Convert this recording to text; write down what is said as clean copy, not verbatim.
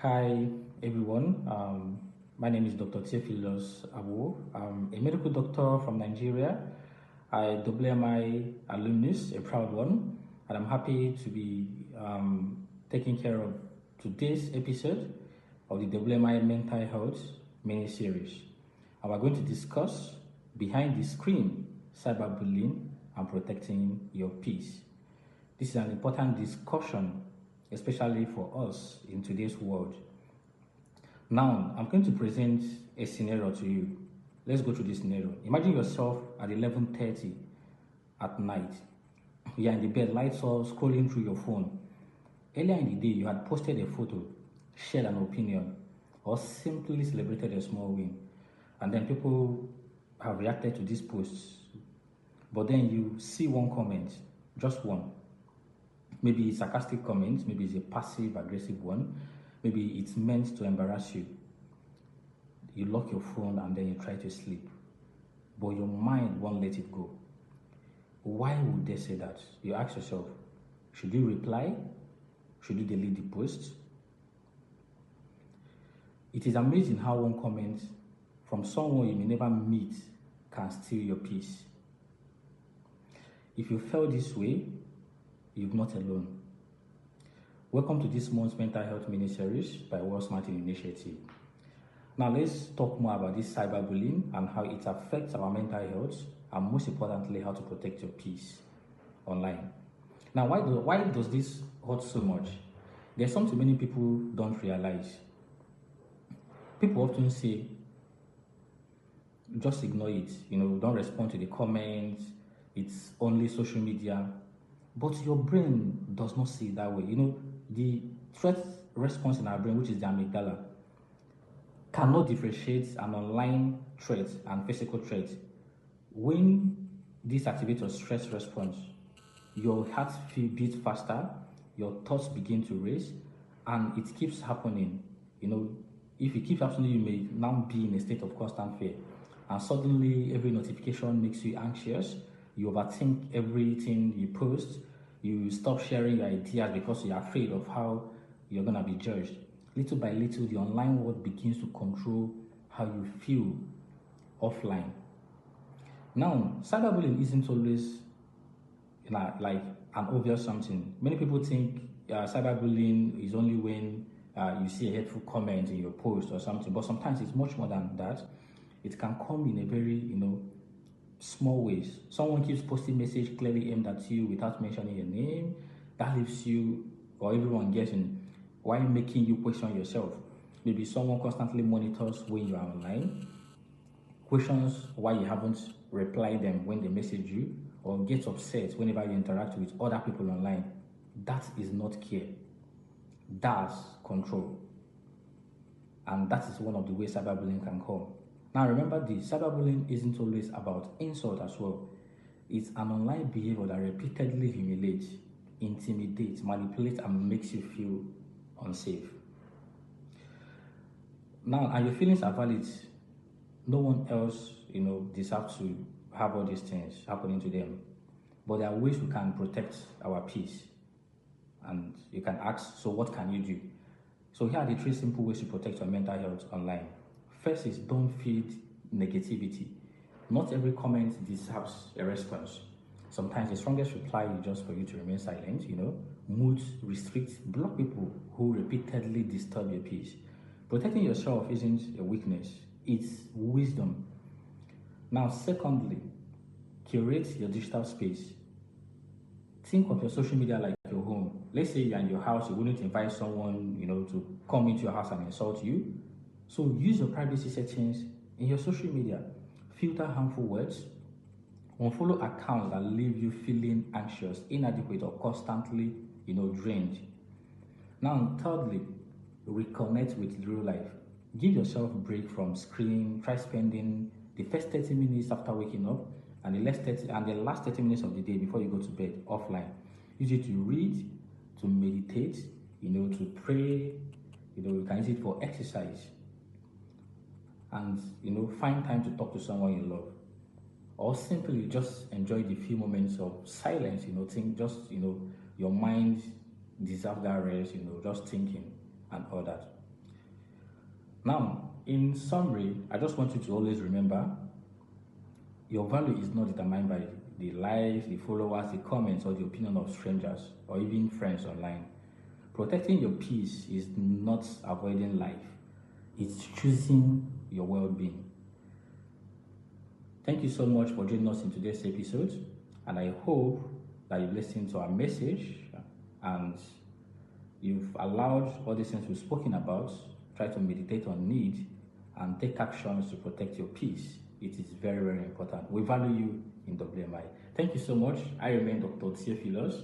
Hi everyone, my name is Dr. Theophilus Agbo. I'm a medical doctor from Nigeria. I WMI alumnus, a proud one, and I'm happy to be taking care of today's episode of the WMI Mental Health mini series. And we're going to discuss behind the screen, cyberbullying and protecting your peace. This is an important discussion, especially for us in today's world. Now, I'm going to present a scenario to you. Let's go through this scenario. Imagine yourself at 11:30 at night. You're in the bed, lights off, scrolling through your phone. Earlier in the day, you had posted a photo, shared an opinion, or simply celebrated a small win. And then people have reacted to these posts. But then you see one comment, just one. Maybe it's a sarcastic comment, maybe it's a passive aggressive one, maybe it's meant to embarrass you. You lock your phone and then you try to sleep, but your mind won't let it go. Why would they say that? You ask yourself, should you reply? Should you delete the post? It is amazing how one comment from someone you may never meet can steal your peace. If you felt this way, you're not alone. Welcome to this month's Mental Health mini-series by World Smart Initiative. Now let's talk more about this cyberbullying and how it affects our mental health, and most importantly, how to protect your peace online. Now, why does this hurt so much? There's something many people don't realize. People often say, just ignore it, don't respond to the comments, it's only social media. But your brain does not see it that way. The threat response in our brain, which is the amygdala, cannot differentiate an online threat and physical threat. When this activates your stress response, your heart beats faster, your thoughts begin to race, and it keeps happening. If it keeps happening, you may now be in a state of constant fear. And suddenly, every notification makes you anxious. You overthink everything you post. You stop sharing your ideas because you're afraid of how you're going to be judged. Little by little, the online world begins to control how you feel offline. Now, cyberbullying isn't always like an obvious something. Many people think cyberbullying is only when you see a hateful comment in your post or something, but sometimes it's much more than that. It can come in a very, small ways. Someone keeps posting message clearly aimed at you without mentioning your name. That leaves you or everyone guessing, while making you question yourself. Maybe someone constantly monitors when you are online, questions why you haven't replied them when they message you, or gets upset whenever you interact with other people online. That is not care. That's control. And that is one of the ways cyberbullying can come. Now remember this, cyberbullying isn't always about insult as well. It's an online behavior that repeatedly humiliates, intimidates, manipulates, and makes you feel unsafe. Now, and your feelings are valid. No one else, deserves to have all these things happening to them. But there are ways we can protect our peace. And you can ask, so what can you do? So here are the 3 simple ways to protect your mental health online. First is don't feed negativity. Not every comment deserves a response. Sometimes the strongest reply is just for you to remain silent, Mute, restrict, block people who repeatedly disturb your peace. Protecting yourself isn't a weakness, it's wisdom. Now, secondly, curate your digital space. Think of your social media like your home. Let's say you're in your house, you wouldn't invite someone, to come into your house and insult you. So use your privacy settings in your social media. Filter harmful words. Unfollow accounts that leave you feeling anxious, inadequate, or constantly, drained. Now, thirdly, reconnect with real life. Give yourself a break from screen. Try spending the first 30 minutes after waking up and the last 30 minutes of the day before you go to bed offline. Use it to read, to meditate, to pray. You can use it for exercise. And find time to talk to someone you love, or simply just enjoy the few moments of silence. Think your mind deserves that rest. Just thinking and all that. Now, in summary, I just want you to always remember your value is not determined by the likes, the followers, the comments, or the opinion of strangers or even friends online. Protecting your peace is not avoiding life, it's choosing your well being. Thank you so much for joining us in today's episode, and I hope that you've listened to our message and you've allowed all these things we've spoken about. Try to meditate on need and take actions to protect your peace. It is very, very important. We value you in WMI. Thank you so much. I remain Dr. Theophilus.